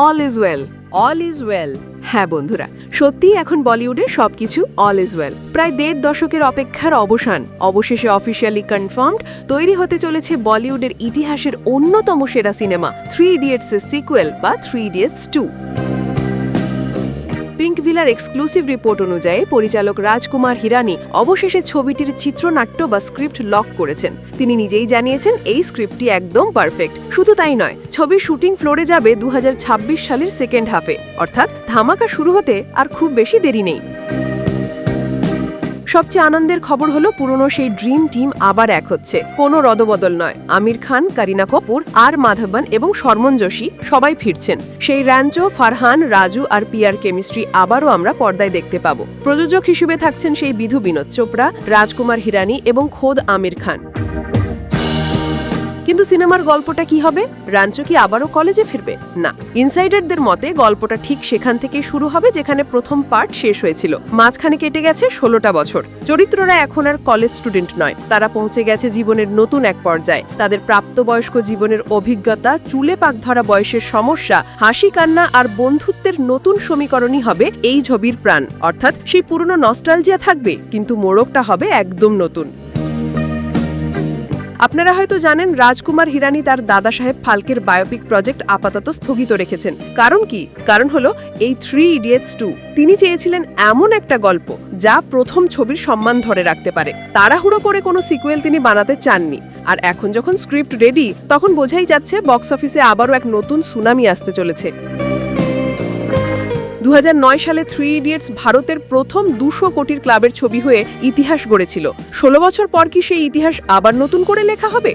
All is well, all is well. হ্যাঁ বন্ধুরা, সত্যিই এখন বলিউডে সবকিছু অল ইজ ওয়েল। প্রায় ১.৫ দশকের অপেক্ষার অবসান, অবশেষে অফিসিয়ালি কনফার্মড তৈরি হতে চলেছে বলিউডের ইতিহাসের অন্যতম সেরা সিনেমা 3 ইডিয়টস এর সিকুয়েল বা 3 ইডিয়টস 2। পিঙ্ক ভিলার এক্সক্লুসিভ রিপোর্ট অনুযায়ী পরিচালক রাজকুমার হিরানি অবশেষে ছবিটির চিত্রনাট্য বা স্ক্রিপ্ট লক করেছেন। তিনি নিজেই জানিয়েছেন এই স্ক্রিপ্টটি একদম পারফেক্ট। শুধু তাই নয়, ছবির শুটিং ফ্লোরে যাবে 2026 সালের সেকেন্ড হাফে, অর্থাৎ ধামাকা শুরু হতে আর খুব বেশি দেরি নেই। সবচেয়ে আনন্দের খবর হলো পুরনো সেই ড্রিম টিম আবার এক হচ্ছে, কোনো রদবদল নয়। আমির খান, করিনা কাপুর, আর মাধবন এবং শর্মন যোশী সবাই ফিরছেন। সেই র্যাঞ্চো, ফারহান, রাজু আর পিয়ার কেমিস্ট্রি আবারও আমরা পর্দায় দেখতে পাবো। প্রযোজক হিসেবে থাকছেন সেই বিধু বিনোদ চোপড়া, রাজকুমার হিরানি এবং খোদ আমির খান। কিন্তু সিনেমার গল্পটা কি হবে? রাঞ্চো কি আবারও কলেজে ফিরবে? না, ইনসাইডারদের মতে গল্পটা ঠিক সেখান থেকে শুরু হবে যেখানে প্রথম পার্ট শেষ হয়েছিল। মাঝখানে কেটে গেছে 16টা বছর। চরিত্ররা এখন আর কলেজ স্টুডেন্ট নয়, তারা পৌঁছে গেছে জীবনের নতুন এক পর্যায়ে। তাদের প্রাপ্তবয়স্ক জীবনের অভিজ্ঞতা, চুলে পাক ধরা বয়সের সমস্যা, হাসি কান্না আর বন্ধুত্বের নতুন সমীকরণই হবে এই ছবির প্রাণ। অর্থাৎ সেই পুরনো নস্টালজিয়া থাকবে, কিন্তু মোড়কটা হবে একদম নতুন। আপনারা হয়তো জানেন রাজকুমার হিরানি তার দাদা সাহেব ফালকের বায়োপিক প্রজেক্ট আপাতত স্থগিত রেখেছেন। কারণ কি? কারণ হলো এই 3 ইডিয়টস 2। তিনি চেয়েছিলেন এমন একটা গল্প যা প্রথম ছবির সম্মান ধরে রাখতে পারে। তাড়াহুড়ো করে কোনো সিকুয়েল তিনি বানাতে চাননি। আর এখন যখন স্ক্রিপ্ট রেডি, তখন বোঝাই যাচ্ছে বক্স অফিসে আবারও এক নতুন সুনামি আসতে চলেছে। 2009 সালে 3 ইডিয়টস ভারতের প্রথম 200 কোটির ক্লাবের ছবি হয়ে ইতিহাস গড়েছিল। 16 বছর পর কি সেই ইতিহাস আবার নতুন করে লেখা হবে?